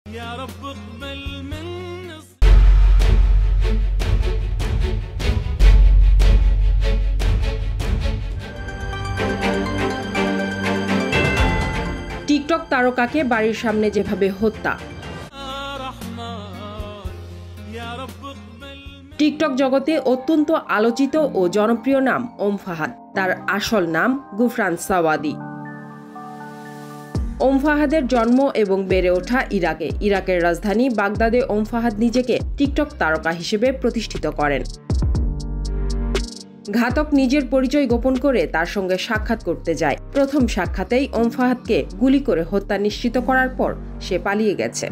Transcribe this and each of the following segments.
يا رب اقبل مني TikTok তারকাকে বাড়ির সামনে যেভাবে হত্যা। টিকটক জগতে অত্যন্ত আলোচিত ও জনপ্রিয় নাম ওম ফাহাদ। তার আসল নাম গুফরান সাওয়াদি। ওম ফাহাদের জন্ম এবং বেড়ে ওঠা ইরাকে। ইরাকের রাজধানী বাগদাদে ওম ফাহাদ নিজেকে টিকটক তারকা হিসেবে প্রতিষ্ঠিত করেন। ঘাতক নিজের পরিচয় গোপন করে তার সঙ্গে সাক্ষাৎ করতে যায়। প্রথম সাক্ষাতেই ওম ফাহাদকে গুলি করে হত্যা নিশ্চিত করার পর সে পালিয়ে গেছে।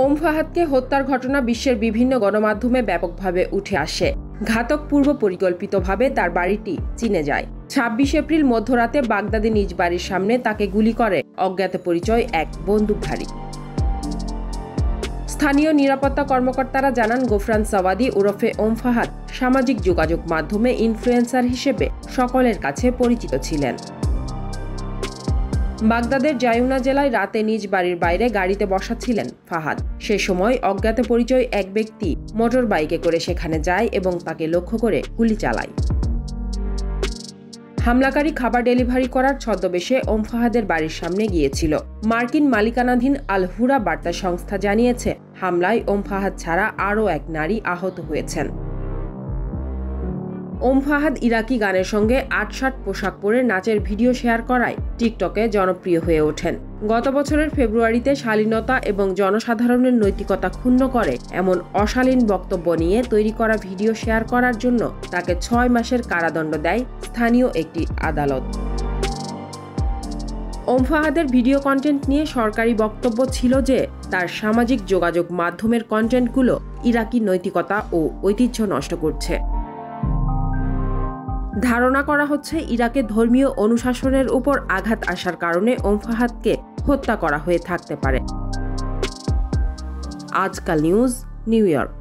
ওম ফাহাদকে হত্যার ঘটনা বিশ্বের বিভিন্ন গণমাধ্যমে ব্যাপকভাবে উঠে আসে। ঘাতক পূর্ব পরিকল্পিতভাবে তার বাড়িটি চিনে যায়। ২৬ এপ্রিল মধ্যরাতে বাগদাদে নিজ বাড়ির সামনে তাকে গুলি করে অজ্ঞাত পরিচয় এক বন্দুকধারী। স্থানীয় নিরাপত্তা কর্মকর্তারা জানান, গুফরান সাওয়াদি ওরফে ওম ফাহাদ সামাজিক যোগাযোগ মাধ্যমে ইনফ্লুয়েন্সার হিসেবে সকলের কাছে পরিচিত ছিলেন। বাগদাদের জায়ুনা জেলায় রাতে নিজ বাড়ির বাইরে গাড়িতে বসা ছিলেন ফাহাদ। সে সময় অজ্ঞাত পরিচয় এক ব্যক্তি মোটর বাইকে করে সেখানে যায় এবং তাকে লক্ষ্য করে গুলি চালায়। হামলাকারী খাবার ডেলিভারি করার ছদ্মবেশে ওম ফাহাদের বাড়ির সামনে গিয়েছিল। মার্কিন মালিকানাধীন আল হুরা বার্তা সংস্থা জানিয়েছে, হামলায় ওম ফাহাদ ছাড়া আরও এক নারী আহত হয়েছেন। ওম ফাহাদ ইরাকি গানের সঙ্গে ৮৬ পোশাক পরে নাচের ভিডিও শেয়ার করায় টিকটকে জনপ্রিয় হয়ে ওঠেন। গত বছরের ফেব্রুয়ারিতে শালীনতা এবং জনসাধারণের নৈতিকতা ক্ষুণ্ণ করে এমন অশালীন বক্তব্য নিয়ে তৈরি করা ভিডিও শেয়ার করার জন্য তাকে ৬ মাসের কারাদণ্ড দেয় স্থানীয় একটি আদালত। ওম ফাহাদের ভিডিও কন্টেন্ট নিয়ে সরকারি বক্তব্য ছিল যে তার সামাজিক যোগাযোগ মাধ্যমের কন্টেন্টগুলো ইরাকি নৈতিকতা ও ঐতিহ্য নষ্ট করছে। ধারণা করা হচ্ছে, ইরাকে ধর্মীয় অনুশাসনের উপর আঘাত আসার কারণে ওম ফাহাদকে হত্যা করা হয়ে থাকতে পারে। আজকাল নিউজ, নিউ ইয়র্ক।